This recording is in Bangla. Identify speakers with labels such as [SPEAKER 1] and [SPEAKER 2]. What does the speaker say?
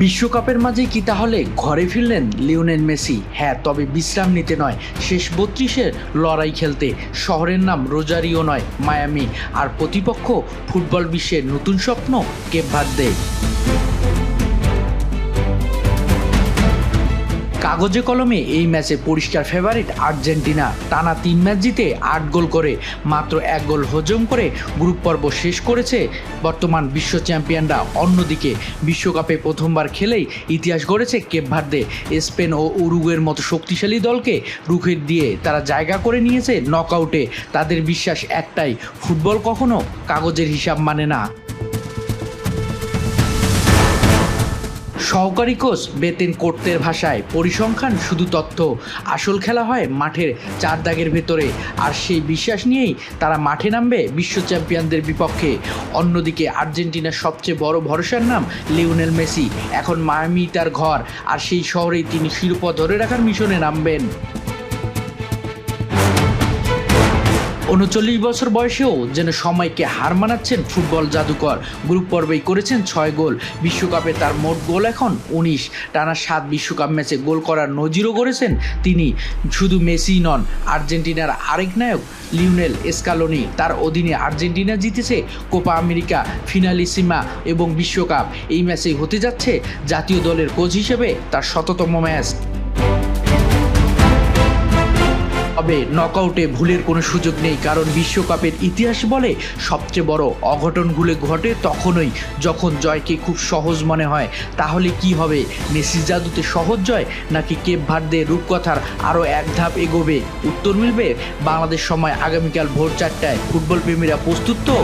[SPEAKER 1] বিশ্বকাপের মাঝে কি তাহলে ঘরে ফিরলেন লিওনেল মেসি? হ্যাঁ, তবে বিশ্রাম নিতে নয়, শেষ ৩২-এর লড়াই খেলতে। শহরের নাম রোজারিও নয়, মায়ামি। আর প্রতিপক্ষ ফুটবল বিশ্বের নতুন স্বপ্ন, কেপ ভার্দে। কাগজে কলমে এই ম্যাচে পরিষ্কার ফেভারিট আর্জেন্টিনা। টানা ৩ ম্যাচ জিতে ৮ গোল করে মাত্র ১ গোল হজম করে গ্রুপ পর্ব শেষ করেছে বর্তমান বিশ্ব চ্যাম্পিয়নরা। অন্যদিকে বিশ্বকাপে প্রথমবার খেলেই ইতিহাস গড়েছে কেপ ভার্দে। স্পেন ও উরুগুয়ের মতো শক্তিশালী দলকে রুখে দিয়ে তারা জায়গা করে নিয়েছে নকআউটে। তাদের বিশ্বাস একটাই, ফুটবল কখনো কাগজের হিসাব মানে না। সহকারী কোচ বেতেনকোর্তের ভাষায় পরিসংখ্যান শুধু তথ্য, আসল খেলা হয় মাঠের ৪ দাগের ভেতরে। আর সেই বিশ্বাস নিয়েই তারা মাঠে নামবে বিশ্ব চ্যাম্পিয়নদের বিপক্ষে। অন্যদিকে আর্জেন্টিনার সবচেয়ে বড় ভরসার নাম লিওনেল মেসি। এখন মায়ামি তার ঘর, আর সেই শহরেই তিনি শিরোপা ধরে রাখার মিশনে নামবেন। ৩৯ বছর বয়সেও যেন সময়কে হার মানাচ্ছেন ফুটবল জাদুকর। গ্রুপ পর্বেই করেছেন ৬ গোল। বিশ্বকাপে তার মোট গোল এখন ১৯। টানা ৭ বিশ্বকাপ ম্যাচে গোল করার নজিরও গড়েছেন তিনি। শুধু মেসিই নন, আর্জেন্টিনার আরেক নায়ক লিওনেল স্কালোনি। তার অধীনে আর্জেন্টিনা জিতেছে কোপা আমেরিকা, ফিনালিসিমা এবং বিশ্বকাপ। এই ম্যাচেই হতে যাচ্ছে জাতীয় দলের কোচ হিসেবে তার ১০০তম ম্যাচ। তবে নকআউটে ভুলের কোনো সুযোগ নেই, কারণ বিশ্বকাপের ইতিহাস বলে সবচেয়ে বড় অঘটনগুলো ঘটে তখনই যখন জয়কে খুব সহজ মনে হয়। তাহলে কি হবে? মেসির জাদুতে সহজ জয়, নাকি কেপ ভার্দে রূপকথার আরও এক ধাপ এগোবে? উত্তর মিলবে বাংলাদেশ সময় আগামীকাল ভোর ৪টায়। ফুটবল প্রেমীরা প্রস্তুত তো?